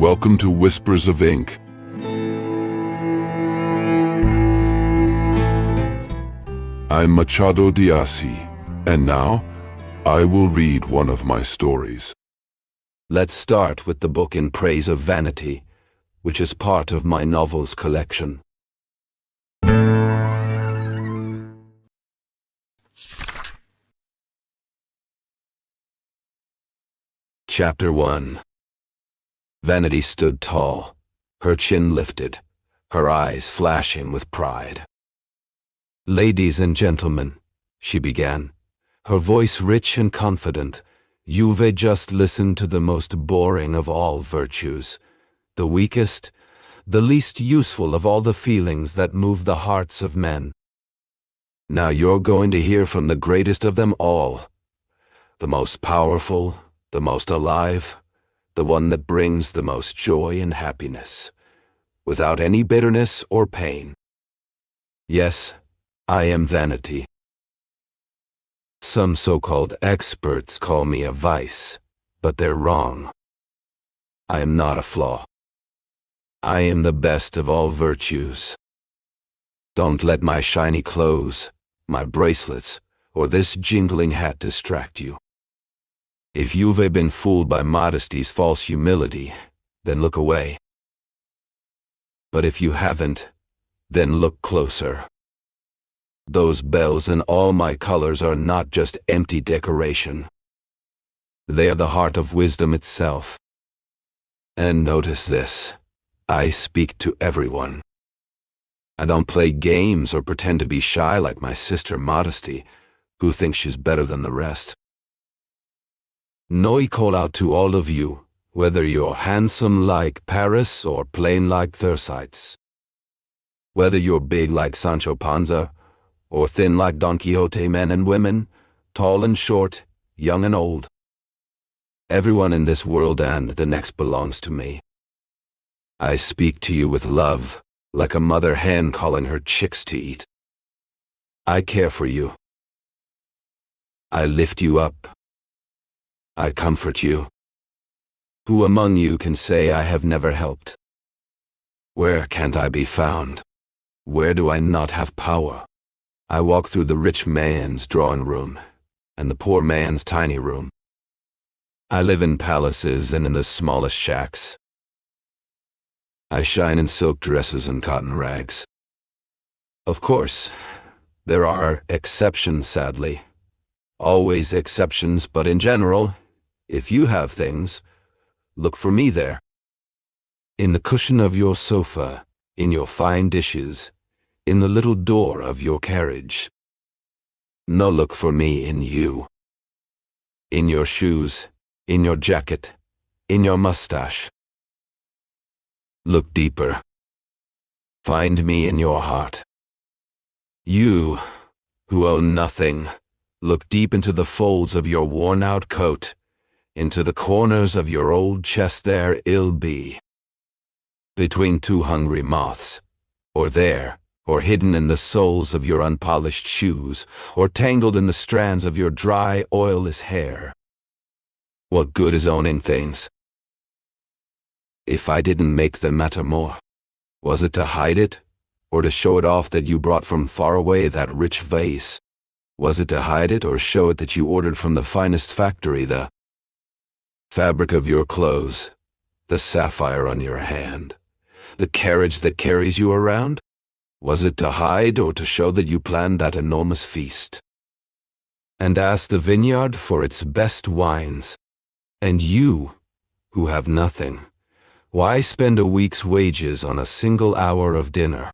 welcome to Whispers of Ink. I'm Machado de Assis, and now I will read one of my stories. Let's start with the book In Praise of Vanity, which is part of my novels collection. Chapter 1. Vanity stood tall, her chin lifted, her eyes flashing with pride. "Ladies and gentlemen," she began, her voice rich and confident, "you've just listened to the most boring of all virtues, the weakest, the least useful of all the feelings that move the hearts of men. Now you're going to hear from the greatest of them all, the most powerful, the most alive, the one that brings the most joy and happiness, without any bitterness or pain. Yes, I am vanity. Some so-called experts call me a vice, but they're wrong. I am not a flaw. I am the best of all virtues. Don't let my shiny clothes, my bracelets, or this jingling hat distract you. If you've been fooled by modesty's false humility, then look away. But if you haven't, then look closer. Those bells in all my colors are not just empty decoration. They are the heart of wisdom itself. And notice this, I speak to everyone. I don't play games or pretend to be shy like my sister Modesty, who thinks she's better than the rest. No, I call out to all of you, whether you're handsome like Paris or plain like Thersites. Whether you're big like Sancho Panza, or thin like Don Quixote, men and women, tall and short, young and old. Everyone in this world and the next belongs to me. I speak to you with love, like a mother hen calling her chicks to eat. I care for you. I lift you up. I comfort you. Who among you can say I have never helped? Where can't I be found? Where do I not have power? I walk through the rich man's drawing room and the poor man's tiny room. I live in palaces and in the smallest shacks. I shine in silk dresses and cotton rags. Of course, there are exceptions, sadly. Always exceptions, but in general, if you have things, look for me there. In the cushion of your sofa, in your fine dishes, in the little door of your carriage. No, look for me in you. In your shoes, in your jacket, in your mustache. Look deeper. Find me in your heart. You, who own nothing, look deep into the folds of your worn-out coat, into the corners of your old chest. There it'll be. Between two hungry moths, or there, or hidden in the soles of your unpolished shoes, or tangled in the strands of your dry, oilless hair. What good is owning things? If I didn't make them matter more, was it to hide it, or to show it off that you brought from far away that rich vase? Was it to hide it or show it that you ordered from the finest factory the fabric of your clothes, the sapphire on your hand, the carriage that carries you around? Was it to hide or to show that you planned that enormous feast? And ask the vineyard for its best wines. And you, who have nothing, why spend a week's wages on a single hour of dinner?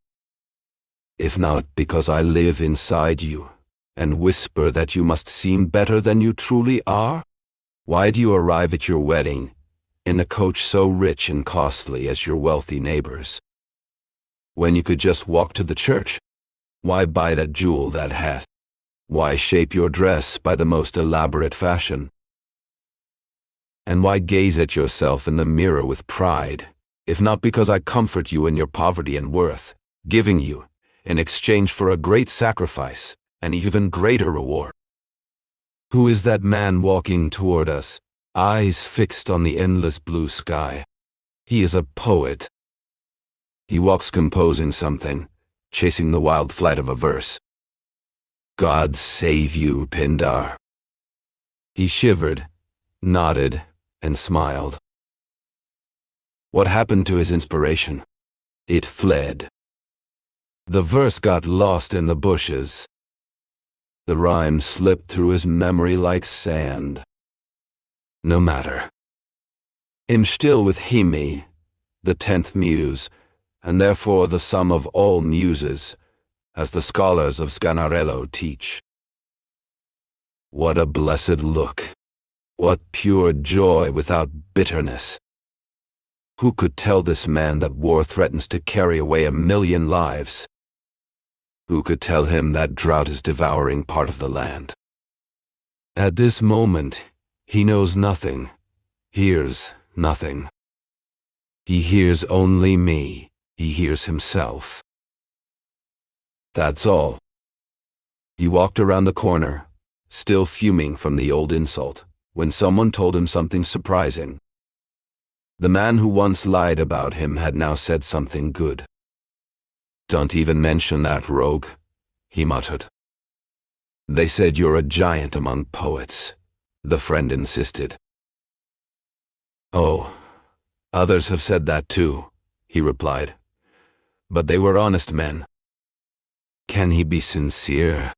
If not because I live inside you, and whisper that you must seem better than you truly are? Why do you arrive at your wedding in a coach so rich and costly as your wealthy neighbors, when you could just walk to the church? Why buy that jewel, that hat? Why shape your dress by the most elaborate fashion? And why gaze at yourself in the mirror with pride, if not because I comfort you in your poverty and worth, giving you, in exchange for a great sacrifice, an even greater reward? Who is that man walking toward us, eyes fixed on the endless blue sky? He is a poet. He walks composing something, chasing the wild flight of a verse. God save you, Pindar. He shivered, nodded, and smiled. What happened to his inspiration? It fled. The verse got lost in the bushes. The rhyme slipped through his memory like sand. No matter. I'm still with Hemi, the 10th muse, and therefore the sum of all muses, as the scholars of Sganarello teach. What a blessed look! What pure joy without bitterness! Who could tell this man that war threatens to carry away 1,000,000 lives? Who could tell him that drought is devouring part of the land? At this moment, he knows nothing, hears nothing. He hears only me, he hears himself. That's all. He walked around the corner, still fuming from the old insult, when someone told him something surprising. The man who once lied about him had now said something good. Don't even mention that rogue, he muttered. They said you're a giant among poets, the friend insisted. Oh, others have said that too, he replied. But they were honest men. Can he be sincere?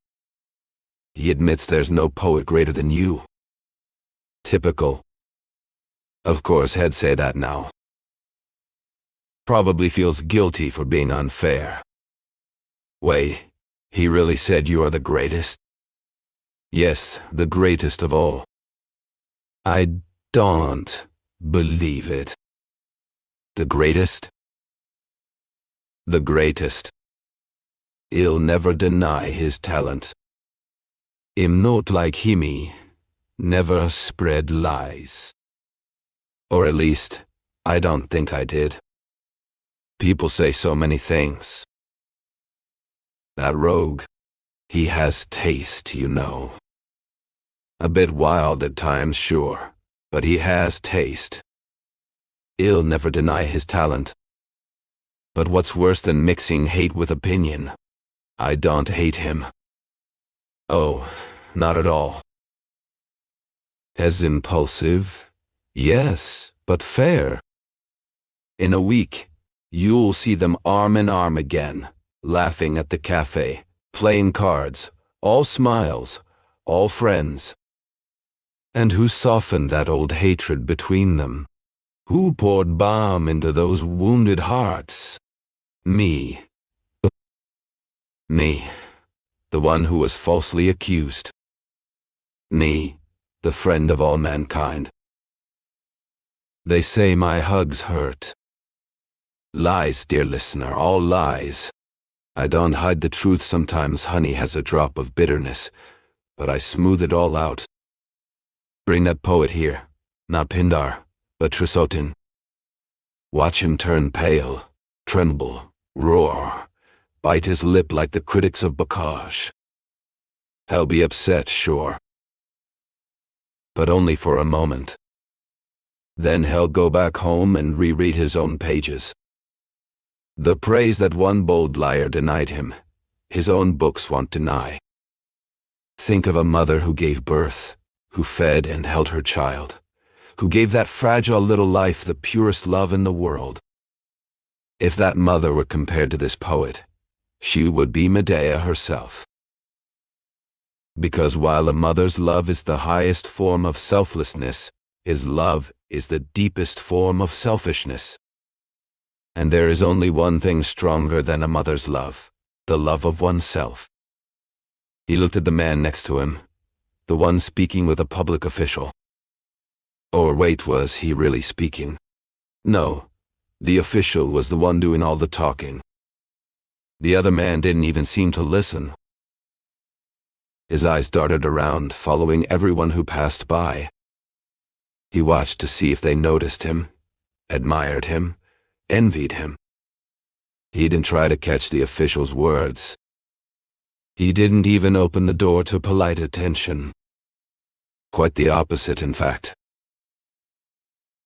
He admits there's no poet greater than you. Typical. Of course, he'd say that now. Probably feels guilty for being unfair. Wait, he really said you are the greatest? Yes, the greatest of all. I don't believe it. The greatest? The greatest. He'll never deny his talent. I'm not like Hemi, never spread lies. Or at least, I don't think I did. People say so many things. That rogue, he has taste, you know. A bit wild at times, sure, but he has taste. He'll never deny his talent. But what's worse than mixing hate with opinion? I don't hate him. Oh, not at all. As impulsive? Yes, but fair. In a week, you'll see them arm in arm again, laughing at the cafe, playing cards, all smiles, all friends. And who softened that old hatred between them? Who poured balm into those wounded hearts? Me. Me, the one who was falsely accused. Me, the friend of all mankind. They say my hugs hurt. Lies, dear listener, all lies. I don't hide the truth. Sometimes honey has a drop of bitterness, but I smooth it all out. Bring that poet here, not Pindar, but Trisotin. Watch him turn pale, tremble, roar, bite his lip like the critics of Bocage. He'll be upset, sure. But only for a moment. Then he'll go back home and reread his own pages. The praise that one bold liar denied him, his own books won't deny. Think of a mother who gave birth, who fed and held her child, who gave that fragile little life the purest love in the world. If that mother were compared to this poet, she would be Medea herself. Because while a mother's love is the highest form of selflessness, his love is the deepest form of selfishness. And there is only one thing stronger than a mother's love, the love of oneself. He looked at the man next to him, the one speaking with a public official. Or wait, was he really speaking? No, the official was the one doing all the talking. The other man didn't even seem to listen. His eyes darted around, following everyone who passed by. He watched to see if they noticed him, admired him, envied him. He didn't try to catch the official's words. He didn't even open the door to polite attention. Quite the opposite, in fact.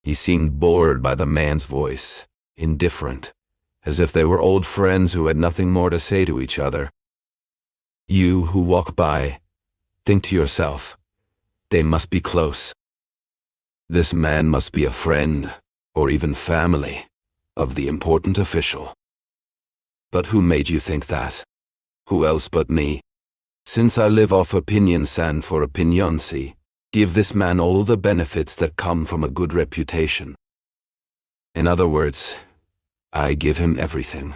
He seemed bored by the man's voice, indifferent, as if they were old friends who had nothing more to say to each other. You who walk by, think to yourself, they must be close. This man must be a friend, or even family, of the important official. But who made you think that? Who else but me? Since I live off opinions and for opinion's sake, give this man all the benefits that come from a good reputation. In other words, I give him everything.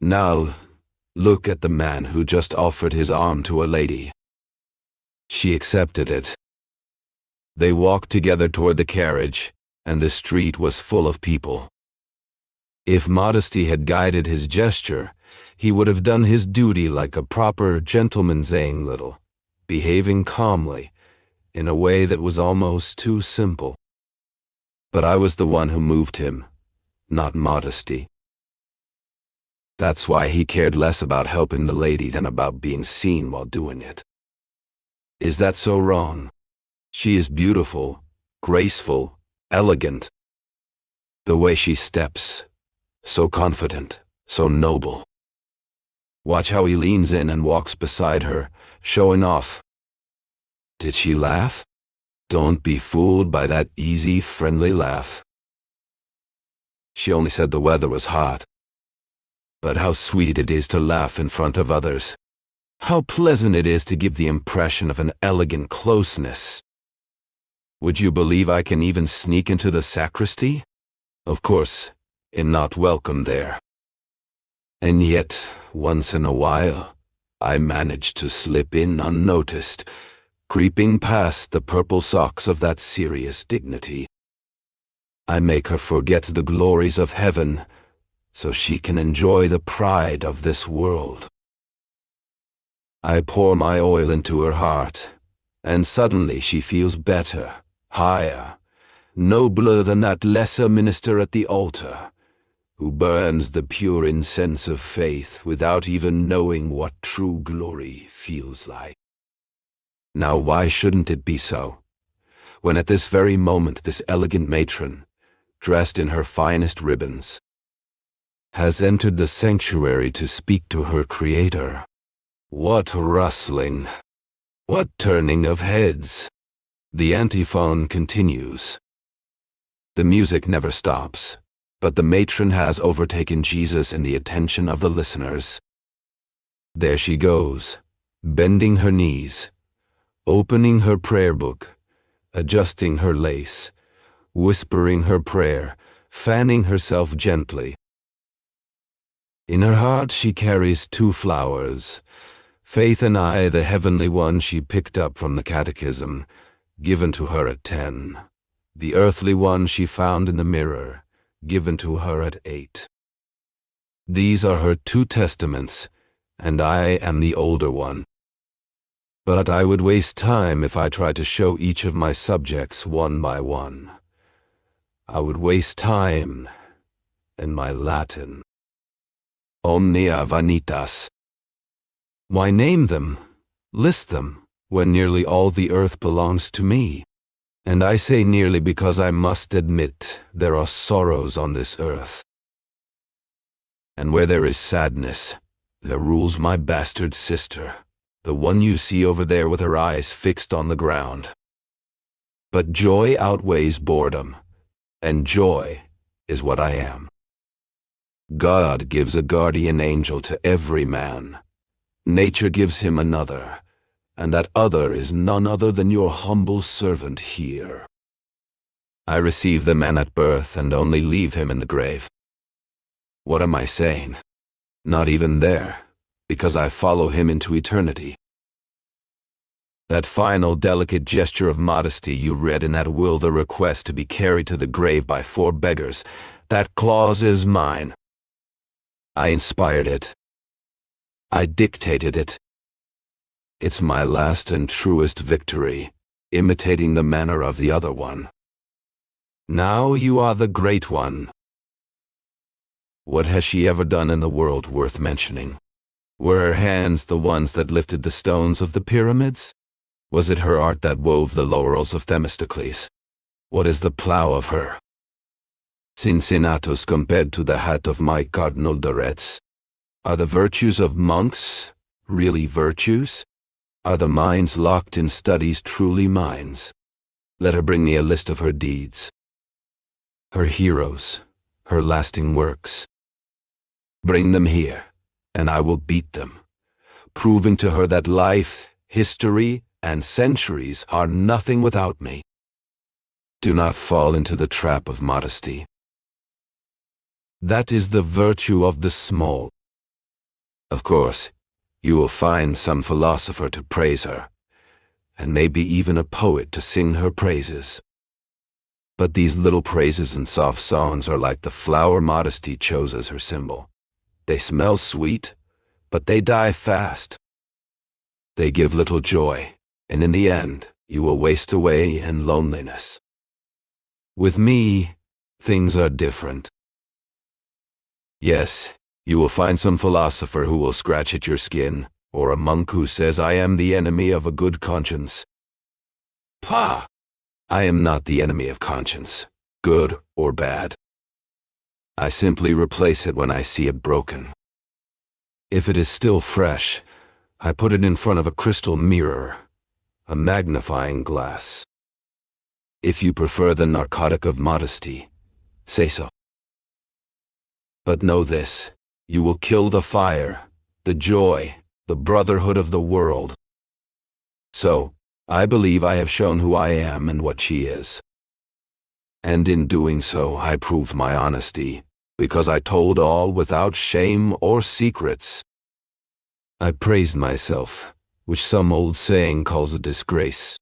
Now, look at the man who just offered his arm to a lady. She accepted it. They walked together toward the carriage, and the street was full of people. If modesty had guided his gesture, he would have done his duty like a proper gentleman, saying little, behaving calmly, in a way that was almost too simple. But I was the one who moved him, not modesty. That's why he cared less about helping the lady than about being seen while doing it. Is that so wrong? She is beautiful, graceful, elegant. The way she steps, so confident, so noble. Watch how he leans in and walks beside her, showing off. Did she laugh? Don't be fooled by that easy, friendly laugh. She only said the weather was hot. But how sweet it is to laugh in front of others. How pleasant it is to give the impression of an elegant closeness. Would you believe I can even sneak into the sacristy? Of course, I'm not welcome there. And yet, once in a while, I manage to slip in unnoticed, creeping past the purple socks of that serious dignity. I make her forget the glories of heaven, so she can enjoy the pride of this world. I pour my oil into her heart, and suddenly she feels better, higher, nobler than that lesser minister at the altar, who burns the pure incense of faith without even knowing what true glory feels like. Now why shouldn't it be so, when at this very moment this elegant matron, dressed in her finest ribbons, has entered the sanctuary to speak to her Creator? What rustling! What turning of heads! The antiphon continues. The music never stops, but the matron has overtaken Jesus in the attention of the listeners. There she goes, bending her knees, opening her prayer book, adjusting her lace, whispering her prayer, fanning herself gently. In her heart she carries 2 flowers, Faith and I, the heavenly one she picked up from the catechism, given to her at 10, the earthly one she found in the mirror, given to her at 8. These are her 2 testaments, and I am the older one. But I would waste time if I tried to show each of my subjects one by one. I would waste time and my Latin. Omnia vanitas. Why name them, list them, when nearly all the earth belongs to me? And I say nearly because I must admit there are sorrows on this earth. And where there is sadness, there rules my bastard sister, the one you see over there with her eyes fixed on the ground. But joy outweighs boredom, and joy is what I am. God gives a guardian angel to every man. Nature gives him another, and that other is none other than your humble servant here. I receive the man at birth and only leave him in the grave. What am I saying? Not even there, because I follow him into eternity. That final delicate gesture of modesty you read in that will, the request to be carried to the grave by 4 beggars, that clause is mine. I inspired it. I dictated it. It's my last and truest victory, imitating the manner of the other one. Now you are the great one. What has she ever done in the world worth mentioning? Were her hands the ones that lifted the stones of the pyramids? Was it her art that wove the laurels of Themistocles? What is the plow of her? Cincinnatus compared to the hat of my Cardinal de Retz. Are the virtues of monks really virtues? Are the minds locked in studies truly minds? Let her bring me a list of her deeds, her heroes, her lasting works. Bring them here, and I will beat them, proving to her that life, history, and centuries are nothing without me. Do not fall into the trap of modesty. That is the virtue of the small. Of course, you will find some philosopher to praise her, and maybe even a poet to sing her praises. But these little praises and soft songs are like the flower modesty chose as her symbol. They smell sweet, but they die fast. They give little joy, and in the end, you will waste away in loneliness. With me, things are different. Yes, you will find some philosopher who will scratch at your skin, or a monk who says, I am the enemy of a good conscience. Pah! I am not the enemy of conscience, good or bad. I simply replace it when I see it broken. If it is still fresh, I put it in front of a crystal mirror, a magnifying glass. If you prefer the narcotic of modesty, say so. But know this, you will kill the fire, the joy, the brotherhood of the world. So, I believe I have shown who I am and what she is. And in doing so, I proved my honesty, because I told all without shame or secrets. I praised myself, which some old saying calls a disgrace.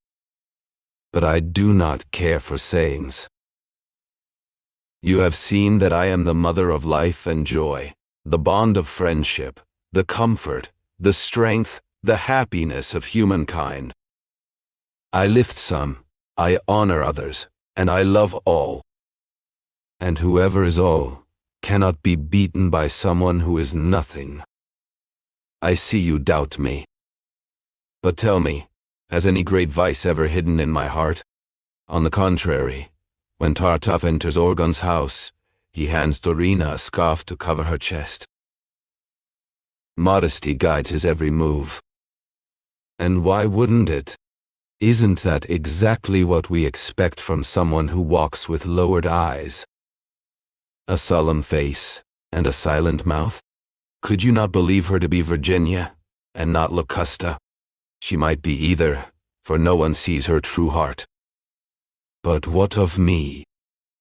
But I do not care for sayings. You have seen that I am the mother of life and joy, the bond of friendship, the comfort, the strength, the happiness of humankind. I lift some, I honor others, and I love all. And whoever is all cannot be beaten by someone who is nothing. I see you doubt me. But tell me, has any great vice ever hidden in my heart? On the contrary, when Tartuffe enters Orgon's house, he hands Dorina a scarf to cover her chest. Modesty guides his every move. And why wouldn't it? Isn't that exactly what we expect from someone who walks with lowered eyes? A solemn face and a silent mouth? Could you not believe her to be Virginia, and not Locusta? She might be either, for no one sees her true heart. But what of me?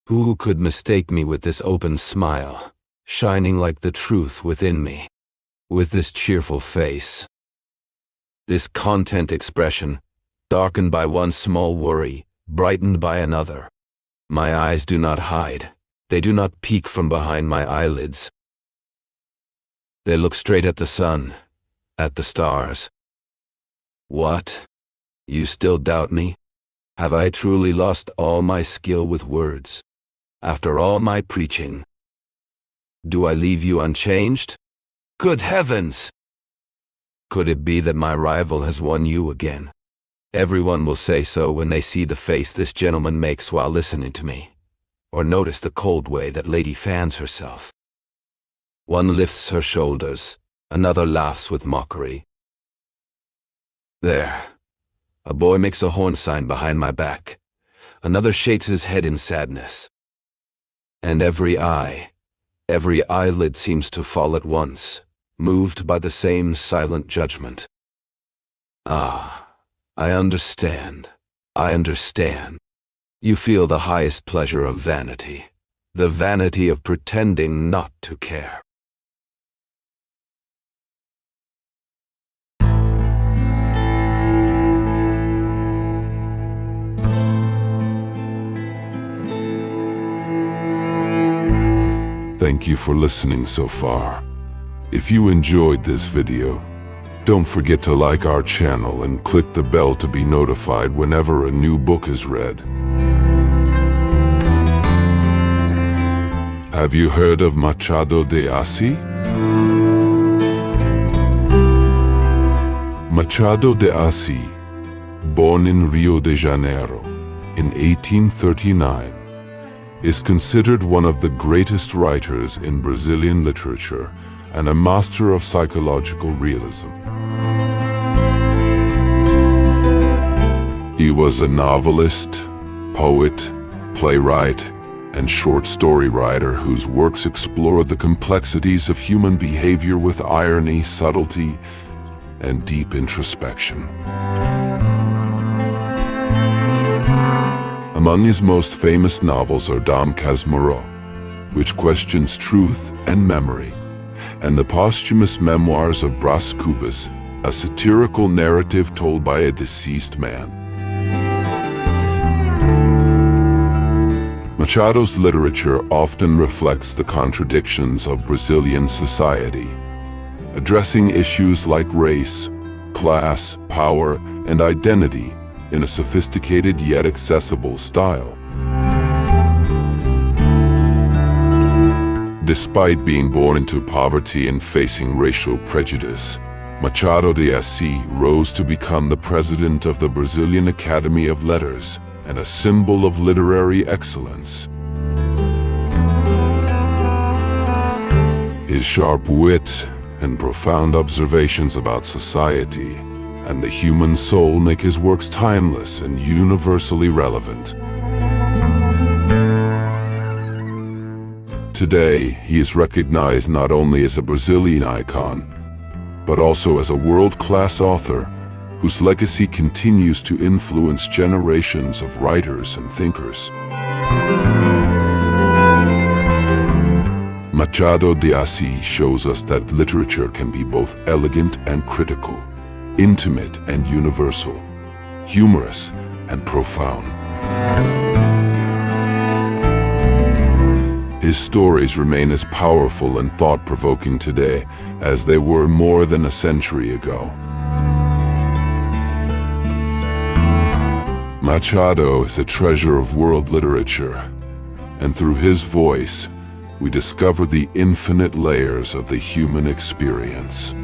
Who could mistake me with this open smile, shining like the truth within me, with this cheerful face? This content expression, darkened by one small worry, brightened by another. My eyes do not hide, they do not peek from behind my eyelids. They look straight at the sun, at the stars. What? You still doubt me? Have I truly lost all my skill with words? After all my preaching? Do I leave you unchanged? Good heavens! Could it be that my rival has won you again? Everyone will say so when they see the face this gentleman makes while listening to me, or notice the cold way that lady fans herself. One lifts her shoulders, another laughs with mockery. There. A boy makes a horn sign behind my back. Another shakes his head in sadness. And every eyelid seems to fall at once, moved by the same silent judgment. Ah, I understand. You feel the highest pleasure of vanity, the vanity of pretending not to care. Thank you for listening so far. If you enjoyed this video, don't forget to like our channel and click the bell to be notified whenever a new book is read. Have you heard of Machado de Assis? Machado de Assis, born in Rio de Janeiro, in 1839, is considered one of the greatest writers in Brazilian literature and a master of psychological realism. He was a novelist, poet, playwright, and short story writer whose works explore the complexities of human behavior with irony, subtlety, and deep introspection. Among his most famous novels are Dom Casmurro, which questions truth and memory, and the posthumous memoirs of Brás Cubas, a satirical narrative told by a deceased man. Machado's literature often reflects the contradictions of Brazilian society, addressing issues like race, class, power, and identity in a sophisticated yet accessible style. Despite being born into poverty and facing racial prejudice, Machado de Assis rose to become the president of the Brazilian Academy of Letters and a symbol of literary excellence. His sharp wit and profound observations about society and the human soul make his works timeless and universally relevant. Today, he is recognized not only as a Brazilian icon, but also as a world-class author whose legacy continues to influence generations of writers and thinkers. Machado de Assis shows us that literature can be both elegant and critical, intimate and universal, humorous and profound. His stories remain as powerful and thought-provoking today as they were more than a century ago. Machado is a treasure of world literature, and through his voice, we discover the infinite layers of the human experience.